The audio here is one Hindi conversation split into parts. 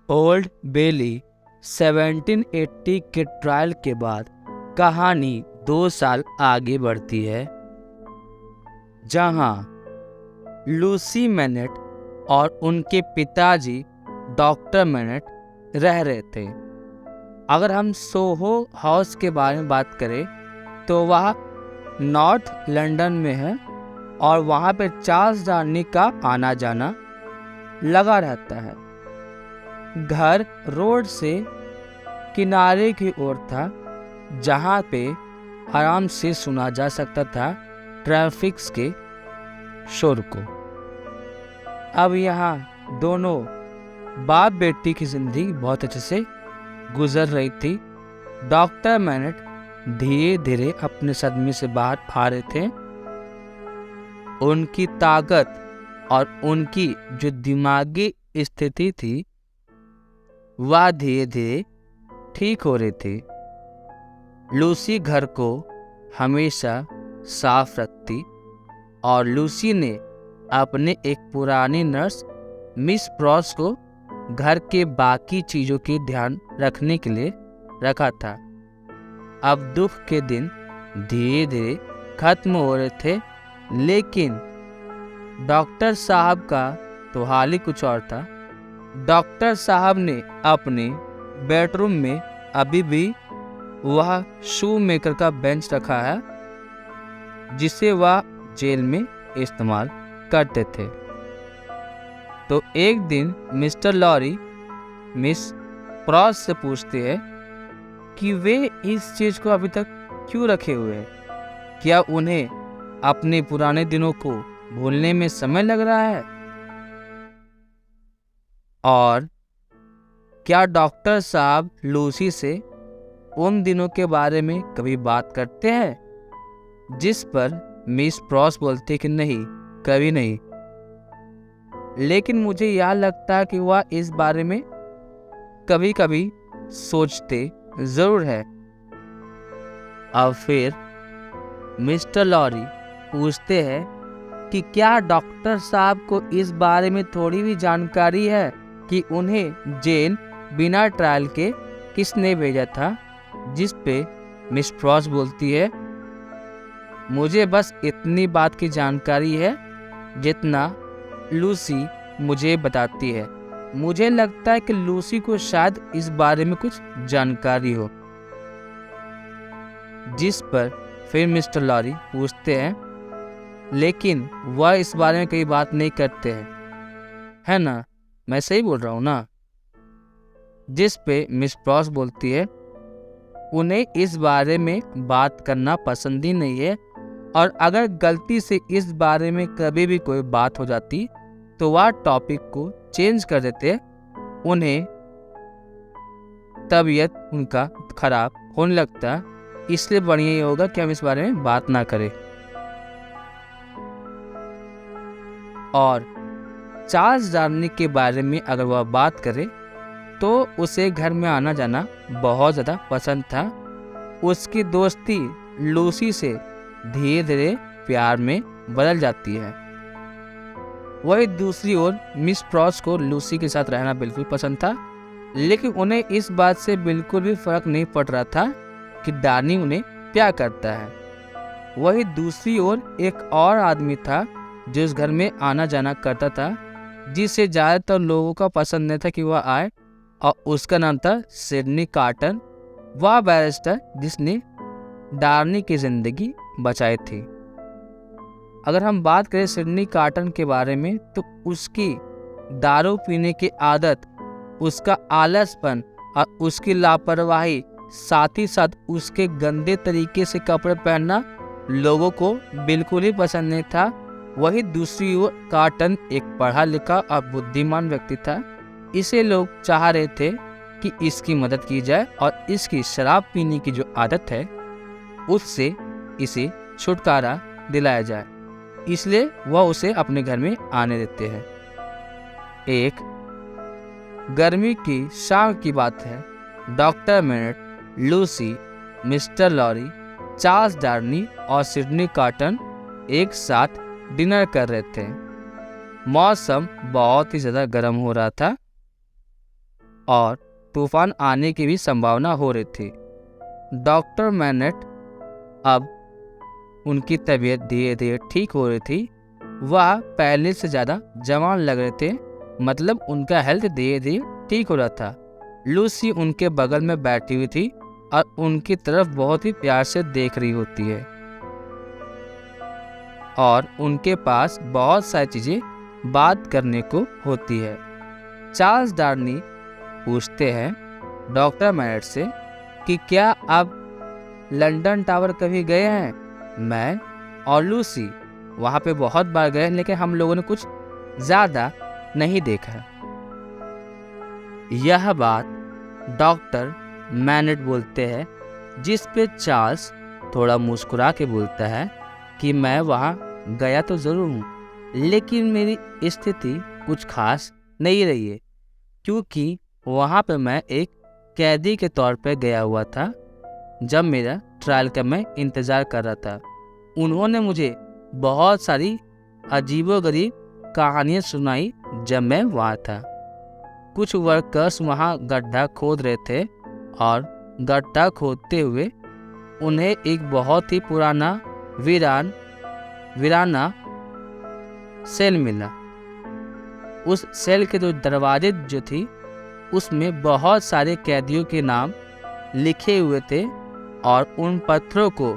ओल्ड बेली 1780 के ट्रायल के बाद कहानी 2 साल आगे बढ़ती है, जहां लूसी मैनेट और उनके पिताजी डॉक्टर मैनेट रह रहे थे। अगर हम सोहो हाउस के बारे में बात करें तो वह नॉर्थ लंदन में है और वहाँ पे चार्ल्स रानी का आना जाना लगा रहता है। घर रोड से किनारे की ओर था, जहाँ पे आराम से सुना जा सकता था ट्रैफिक के शोर को। अब यहाँ दोनों बाप बेटी की जिंदगी बहुत अच्छे से गुजर रही थी। डॉक्टर मैनेट धीरे धीरे अपने सदमे से बाहर आ रहे थे। उनकी ताकत और उनकी जो दिमागी स्थिति थी वह धीरे धीरे ठीक हो रही थी। लूसी घर को हमेशा साफ रखती और लूसी ने अपने एक पुरानी नर्स मिस प्रॉस को घर के बाकी चीज़ों की ध्यान रखने के लिए रखा था। अब दुख के दिन धीरे धीरे खत्म हो रहे थे, लेकिन डॉक्टर साहब का तो हाल ही कुछ और था। डॉक्टर साहब ने अपने बेडरूम में अभी भी वह शू मेकर का बेंच रखा है, जिसे वह जेल में इस्तेमाल करते थे। तो एक दिन मिस्टर लॉरी मिस प्रॉस से पूछते हैं कि वे इस चीज को अभी तक क्यों रखे हुए हैं। क्या उन्हें अपने पुराने दिनों को भूलने में समय लग रहा है? और क्या डॉक्टर साहब लूसी से उन दिनों के बारे में कभी बात करते हैं? जिस पर मिस प्रॉस बोलते कि नहीं, कभी नहीं। लेकिन मुझे यह लगता है कि वह इस बारे में कभी कभी सोचते जरूर है। अब फिर मिस्टर लॉरी पूछते हैं कि क्या डॉक्टर साहब को इस बारे में थोड़ी भी जानकारी है कि उन्हें जेल बिना ट्रायल के किसने भेजा था? जिस पे मिस प्रॉस बोलती है, मुझे बस इतनी बात की जानकारी है जितना लूसी मुझे बताती है। मुझे लगता है कि लूसी को शायद इस बारे में कुछ जानकारी हो। जिस पर फिर मिस्टर लॉरी पूछते हैं, लेकिन वह इस बारे में कई बात नहीं करते हैं, है ना? मैं सही बोल रहा हूँ ना? जिस पे मिस प्रॉस बोलती है, उन्हें इस बारे में बात करना पसंद ही नहीं है, और अगर गलती से इस बारे में कभी भी कोई बात हो जाती तो वह टॉपिक को चेंज कर देते। उन्हें तबीयत उनका खराब होने लगता, इसलिए बढ़िया ये होगा कि हम इस बारे में बात ना करें। और चार्ल्स डार्नी के बारे में अगर वह बात करे तो उसे घर में आना जाना बहुत ज़्यादा पसंद था। उसकी दोस्ती लूसी से धीरे धीरे प्यार में बदल जाती है। वही दूसरी ओर मिस प्रॉस को लूसी के साथ रहना बिल्कुल पसंद था, लेकिन उन्हें इस बात से बिल्कुल भी फर्क नहीं पड़ रहा था कि डार्नी उन्हें प्यार करता है। वही दूसरी ओर एक और आदमी था जो इस घर में आना जाना करता था, जिसे ज़्यादातर लोगों का पसंद नहीं था कि वह आए, और उसका नाम था सिडनी कार्टन। वह बैरिस्टर जिसने डार्नी की जिंदगी बचाई थी। अगर हम बात करें सिडनी कार्टन के बारे में तो उसकी दारू पीने की आदत, उसका आलसपन और उसकी लापरवाही, साथ ही साथ उसके गंदे तरीके से कपड़े पहनना लोगों को बिल्कुल ही पसंद नहीं था। वही दूसरी ओर कार्टन एक पढ़ा लिखा और बुद्धिमान व्यक्ति था। इसे लोग चाह रहे थे कि इसकी मदद की जाए और इसकी शराब पीने की जो आदत है उससे इसे छुटकारा दिलाया जाए, इसलिए वह उसे अपने घर में आने देते हैं। एक गर्मी की शाम की बात है। Doctor Manette, Lucie, Mister Lorry, Charles Darnay और सिडनी कार्टन एक साथ डिनर कर रहे थे। मौसम बहुत ही ज़्यादा गर्म हो रहा था। और तूफान आने की भी संभावना हो रही थी। डॉक्टर मैनेट, अब उनकी तबीयत धीरे धीरे ठीक हो रही थी। वह पहले से ज़्यादा जवान लग रहे थे, मतलब उनका हेल्थ धीरे धीरे ठीक हो रहा था। लूसी उनके बगल में बैठी हुई थी और उनकी तरफ बहुत ही प्यार से देख रही होती है और उनके पास बहुत सारी चीज़ें बात करने को होती है। चार्ल्स डार्नी पूछते हैं डॉक्टर मैनेट से कि क्या आप लंदन टावर कभी गए हैं? मैं और लूसी वहाँ पे बहुत बार गए हैं, लेकिन हम लोगों ने कुछ ज़्यादा नहीं देखा है। यह बात डॉक्टर मैनेट बोलते हैं, जिस पे चार्ल्स थोड़ा मुस्कुरा के बोलता है कि मैं वहाँ गया तो ज़रूर हूँ, लेकिन मेरी स्थिति कुछ खास नहीं रही है, क्योंकि वहाँ पे मैं एक कैदी के तौर पे गया हुआ था जब मेरा ट्रायल का मैं इंतज़ार कर रहा था। उन्होंने मुझे बहुत सारी अजीबोगरीब कहानियाँ सुनाई जब मैं वहाँ था। कुछ वर्कर्स वहाँ गड्ढा खोद रहे थे और गड्ढा खोदते हुए उन्हें एक बहुत ही पुराना वीराना सेल मिला। उस सेल के जो दरवाजे जो थी उसमें बहुत सारे कैदियों के नाम लिखे हुए थे और उन पत्थरों को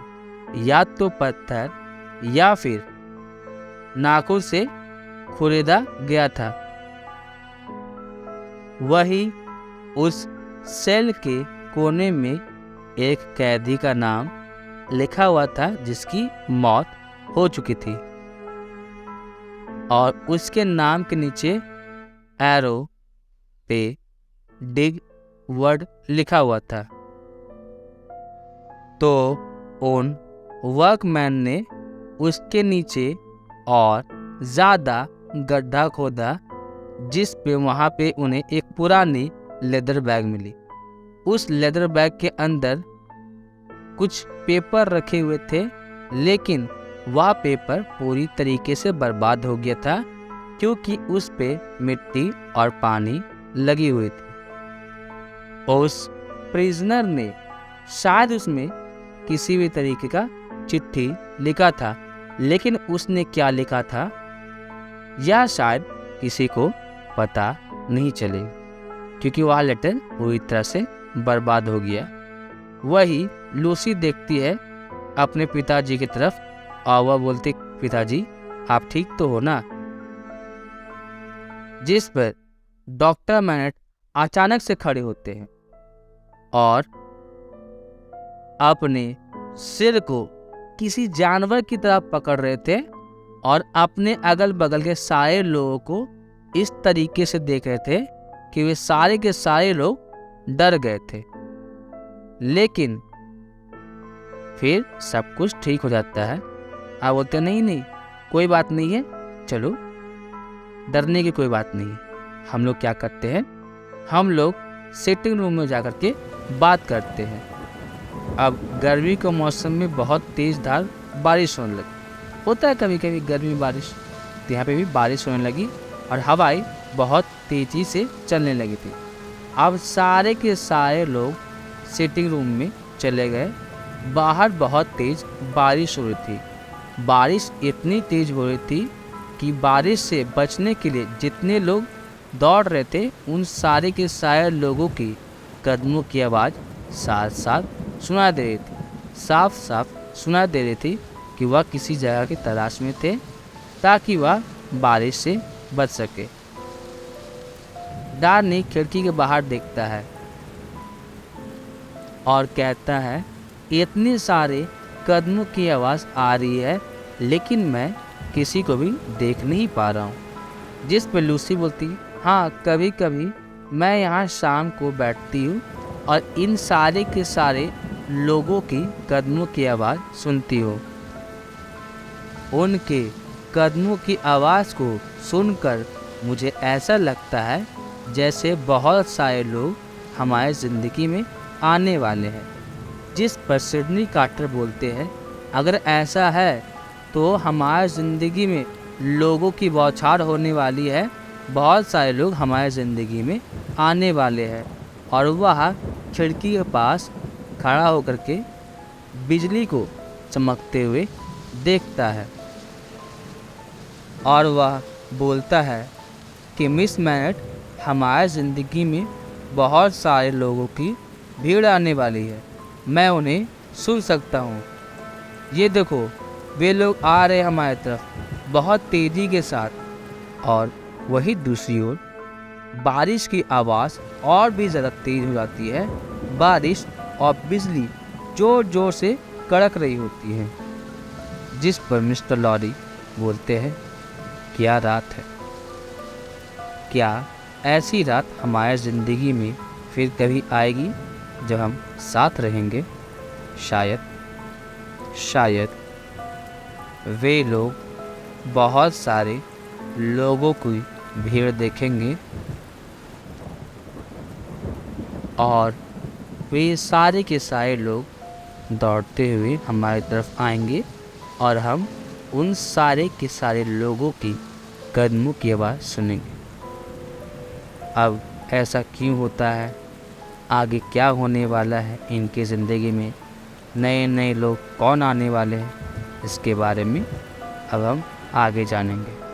या तो पत्थर या फिर नाखून से खुरेदा गया था। वही उस सेल के कोने में एक कैदी का नाम लिखा हुआ था जिसकी मौत हो चुकी थी और उसके नाम के नीचे एरो पे डिग वर्ड लिखा हुआ था। तो उन वर्कमैन ने उसके नीचे और ज़्यादा गड्ढा खोदा, जिस पे वहाँ पे उन्हें एक पुरानी लेदर बैग मिली। उस लेदर बैग के अंदर कुछ पेपर रखे हुए थे, लेकिन वह पेपर पूरी तरीके से बर्बाद हो गया था क्योंकि उस पे मिट्टी और पानी लगी हुई थी। उस प्रिजनर ने शायद उसमें किसी भी तरीके का चिट्ठी लिखा था, लेकिन उसने क्या लिखा था या शायद किसी को पता नहीं चले क्योंकि वह लेटर पूरी तरह से बर्बाद हो गया। वही लूसी देखती है अपने पिताजी की तरफ और वह बोलती, पिताजी आप ठीक तो हो ना? जिस पर डॉक्टर मैनेट अचानक से खड़े होते हैं और अपने सिर को किसी जानवर की तरह पकड़ रहे थे और अपने अगल बगल के सारे लोगों को इस तरीके से देख रहे थे कि वे सारे के सारे लोग डर गए थे। लेकिन फिर सब कुछ ठीक हो जाता है। आप बोलते नहीं कोई बात नहीं है, चलो डरने की कोई बात नहीं है। हम लोग क्या करते हैं, हम लोग सिटिंग रूम में जाकर के बात करते हैं। अब गर्मी के मौसम में बहुत तेज़ धार बारिश होने लगी। होता है कभी कभी गर्मी बारिश, तो यहाँ पे भी बारिश होने लगी और हवाएं बहुत तेज़ी से चलने लगी थी। अब सारे के सारे लोग सिटिंग रूम में चले गए। बाहर बहुत तेज़ बारिश हो रही थी। बारिश इतनी तेज़ हो रही थी कि बारिश से बचने के लिए जितने लोग दौड़ रहे थे उन सारे के सारे लोगों की कदमों की आवाज़ साथ साथ सुना दे रही थी। साफ साफ सुना दे रही थी कि वह किसी जगह की तलाश में थे ताकि वह बारिश से बच सके। डार्नी खिड़की के बाहर देखता है और कहता है, इतने सारे कदमों की आवाज़ आ रही है लेकिन मैं किसी को भी देख नहीं पा रहा हूँ। जिस पर लूसी बोलती, हाँ कभी कभी मैं यहाँ शाम को बैठती हूँ और इन सारे के सारे लोगों की कदमों की आवाज़ सुनती हूँ। उनके कदमों की आवाज़ को सुनकर मुझे ऐसा लगता है जैसे बहुत सारे लोग हमारे ज़िंदगी में आने वाले हैं। जिस पर सिडनी कार्टर बोलते हैं, अगर ऐसा है तो हमारी ज़िंदगी में लोगों की बौछार होने वाली है बहुत सारे लोग हमारे ज़िंदगी में आने वाले हैं और वह खिड़की के पास खड़ा होकर के बिजली को चमकते हुए देखता है और वह बोलता है कि मिस मैनट, हमारे ज़िंदगी में बहुत सारे लोगों की भीड़ आने वाली है, मैं उन्हें सुन सकता हूँ। ये देखो, वे लोग आ रहे हैं हमारी तरफ बहुत तेज़ी के साथ। और वही दूसरी ओर बारिश की आवाज़ और भी ज़्यादा तेज़ हो जाती है। बारिश और बिजली ज़ोर ज़ोर से कड़क रही होती है, जिस पर मिस्टर लॉरी बोलते हैं, क्या रात है। क्या ऐसी रात हमारे ज़िंदगी में फिर कभी आएगी जब हम साथ रहेंगे? शायद वे लोग बहुत सारे लोगों की भीड़ देखेंगे और वे सारे के सारे लोग दौड़ते हुए हमारी तरफ आएंगे और हम उन सारे के सारे लोगों की कदमों की आवाज़ सुनेंगे। अब ऐसा क्यों होता है? आगे क्या होने वाला है? इनकी ज़िंदगी में नए नए लोग कौन आने वाले हैं? इसके बारे में अब हम आगे जानेंगे।